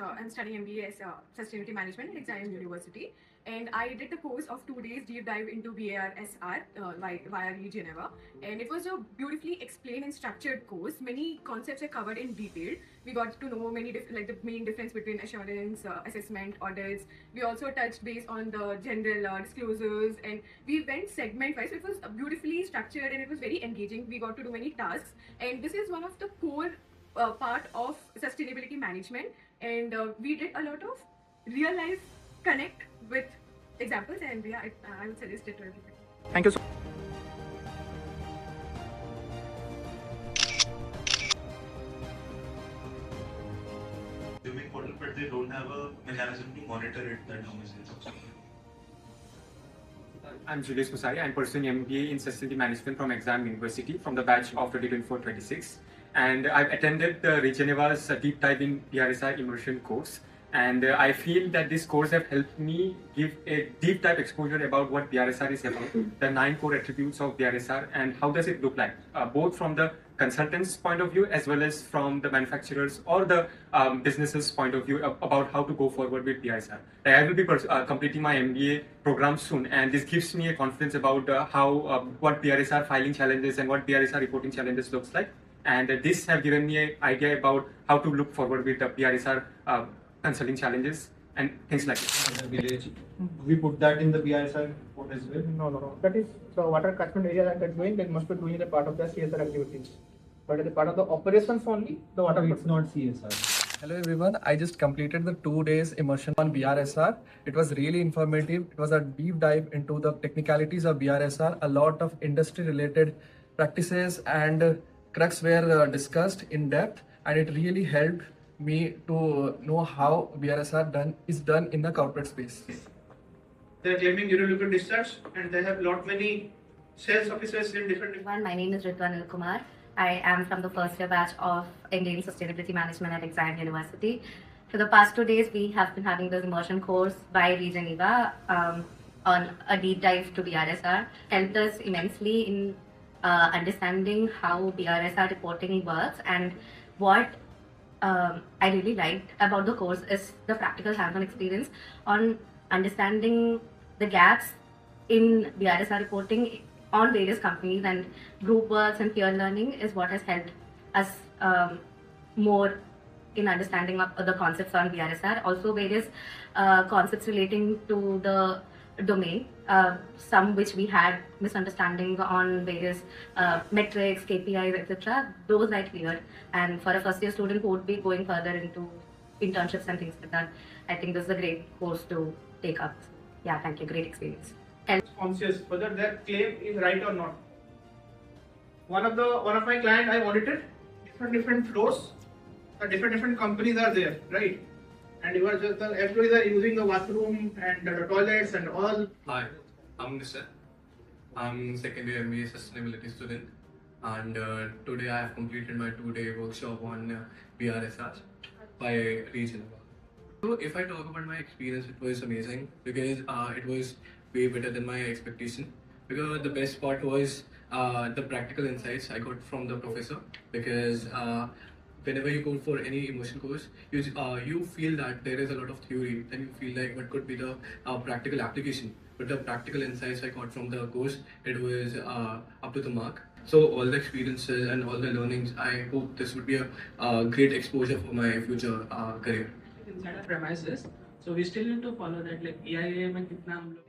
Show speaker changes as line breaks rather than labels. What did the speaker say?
I'm studying MBA as Sustainability Management at XIM University, and I did the course of 2 days deep dive into BRSR via ReGeneva, and it was a beautifully explained and structured course. Many concepts are covered in detail. We got to know many like the main difference between assurance, assessment, audits. We also touched base on the general disclosures, and we went segment wise. So it was beautifully structured and it was very engaging. We got to do many tasks, and this is one of the core part of sustainability management, and we did a lot of real life connect with examples, and yeah, I would suggest it to everybody.
Thank you so
They make model, but they don't have a mechanism to monitor it that how much it's actually.
I'm Julius Musari. I'm pursuing MBA in Sustainability Management from XIM University from the batch of 2024-26. And I've attended the ReGeneva's deep dive in BRSR immersion course. And I feel that this course have helped me give a deep dive exposure about what BRSR is about, the 9 core attributes of BRSR, and how does it look like, both from the consultant's point of view as well as from the manufacturers or the businesses' point of view about how to go forward with BRSR. I will be completing my MBA program soon, and this gives me a confidence about what BRSR filing challenges and what BRSR reporting challenges looks like. And this have given me an idea about how to look forward with the BRSR consulting challenges and things like that.
We put that in the BRSR report as well?
No. That is, so water catchment area that is going, that must be doing a part of the CSR activities. But as a part of the operations only, the water.
No, it's not CSR.
Hello everyone, I just completed the 2 days immersion on BRSR. It was really informative. It was a deep dive into the technicalities of BRSR. A lot of industry related practices and crux were discussed in depth, and it really helped me to know how BRSR is done in the corporate space.
They are claiming European discharge, and they have lot many sales officers in different.
My name is Ritu Kumar. I am from the first year batch of Indian Sustainability Management at XIM University. For the past 2 days, we have been having this immersion course by ReGeneva on a deep dive to BRSR. Helped us immensely in understanding how BRSR reporting works, and what I really liked about the course is the practical hands-on experience on understanding the gaps in BRSR reporting on various companies, and group works and peer learning is what has helped us more in understanding of the concepts on BRSR. Also various concepts relating to the domain, some which we had misunderstandings on various metrics, KPIs, etc. Those I cleared, and for a first year student who would be going further into internships and things like that, I think this is a great course to take up. Yeah, thank you, great experience.
Conscious whether their claim is right or not. One of my client I audited different floors, different companies are there, right? And you are just employees are using the washroom and the toilets and all.
Hi, I'm Nisha. I'm second year MBA sustainability student, and today I have completed my 2-day workshop on BRSR by ReGeneva. So if I talk about my experience, it was amazing because it was way better than my expectation. Because the best part was the practical insights I got from the professor, because whenever you go for any immersion course, you feel that there is a lot of theory, and you feel like what could be the practical application. But the practical insights I got from the course, it was up to the mark. So all the experiences and all the learnings, I hope this would be a great exposure for my future career.
Inside our premises, so we still need to follow that, like EIM and kitna hum log